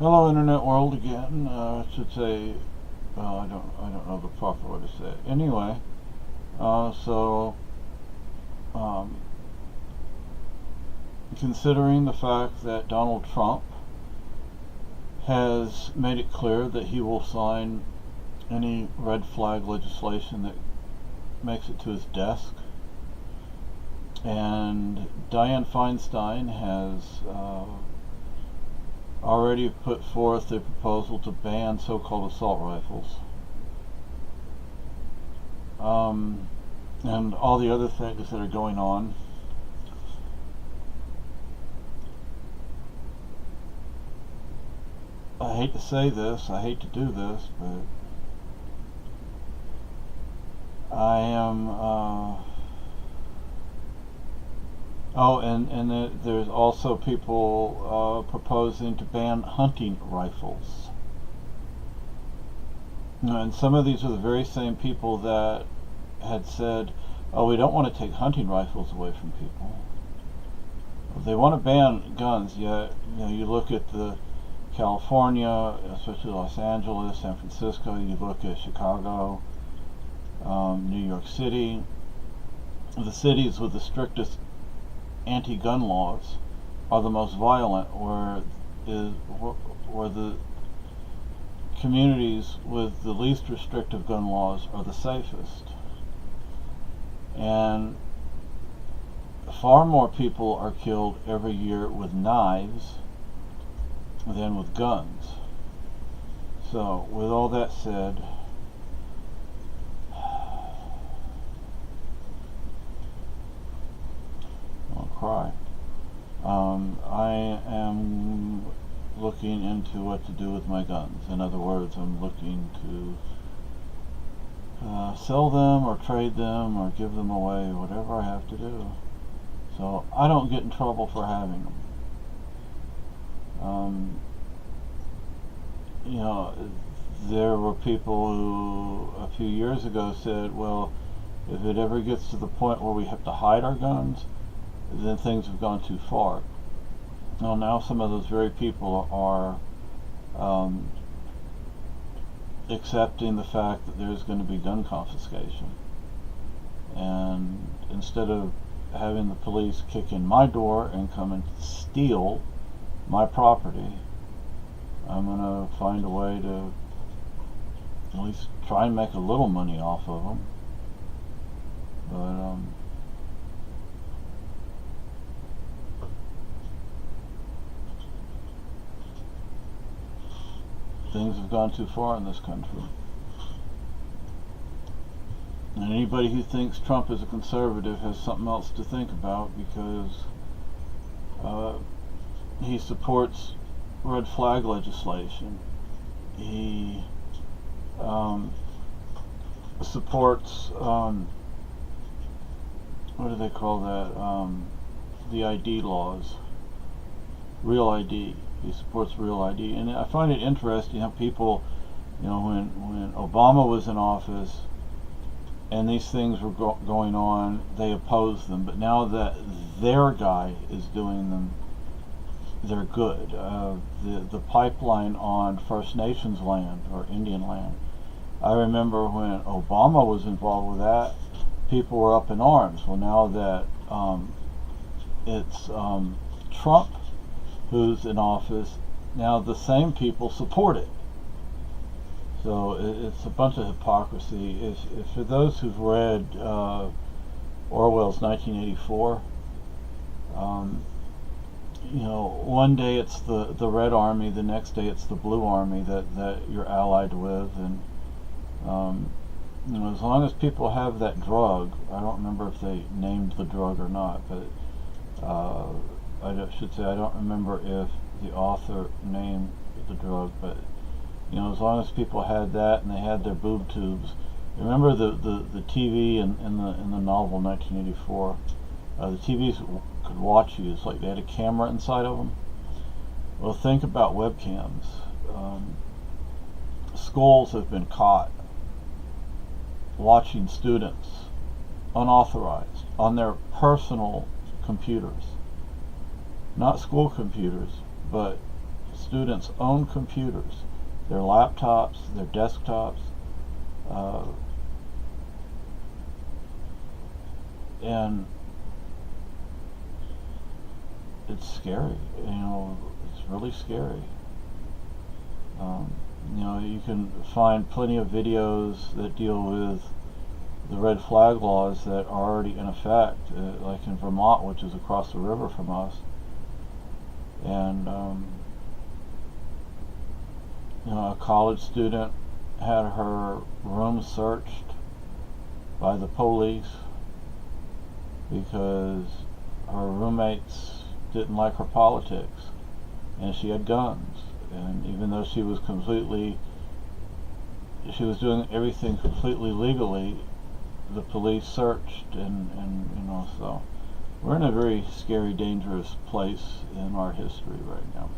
Hello, internet world again. I should say, I don't know the proper way to say it. Anyway, so um, considering the fact that Donald Trump has made it clear that he will sign any red flag legislation that makes it to his desk, and Dianne Feinstein has already put forth a proposal to ban so-called assault rifles, and all the other things that are going on. I hate to say this, I hate to do this, but I am. There's also people proposing to ban hunting rifles. And some of these are the very same people that had said, "Oh, we don't want to take hunting rifles away from people." They want to ban guns, yet you look at the California, especially Los Angeles, San Francisco. You look at Chicago, New York City. The cities with the strictest anti-gun laws are the most violent, where the communities with the least restrictive gun laws are the safest. And far more people are killed every year with knives than with guns. So, with all that said, I'll cry. I am looking into what to do with my guns. In other words, I'm looking to sell them or trade them or give them away, whatever I have to do, so I don't get in trouble for having them. There were people who a few years ago said, well, if it ever gets to the point where we have to hide our guns, then things have gone too far. Well, now some of those very people are accepting the fact that there's going to be gun confiscation. And instead of having the police kick in my door and come and steal my property, I'm going to find a way to at least try and make a little money off of them. But things have gone too far in this country. And anybody who thinks Trump is a conservative has something else to think about, because he supports red flag legislation. He supports what do they call that? The ID laws, real ID. He supports real ID, and I find it interesting how people, when Obama was in office and these things were going on, they opposed them. But now that their guy is doing them, they're good. The pipeline on First Nations land or Indian land, I remember when Obama was involved with that, people were up in arms. Well, now that it's Trump who's in office, now the same people support it. So it's a bunch of hypocrisy. If for those who've read Orwell's 1984, one day it's the Red Army, the next day it's the Blue Army that you're allied with, and as long as people have that drug, I don't remember if they named the drug or not, but I should say I don't remember if the author named the drug, but as long as people had that and they had their boob tubes. Remember the TV in the novel 1984? The TVs could watch you. It's like they had a camera inside of them. Well, think about webcams. Schools have been caught watching students unauthorized on their personal computers. Not school computers, but students' own computers, their laptops, their desktops, and it's scary. It's really scary. You can find plenty of videos that deal with the red flag laws that are already in effect, like in Vermont, which is across the river from us. And a college student had her room searched by the police because her roommates didn't like her politics, and she had guns. And even though she was doing everything completely legally, the police searched, and so we're in a very scary, dangerous place in our history right now.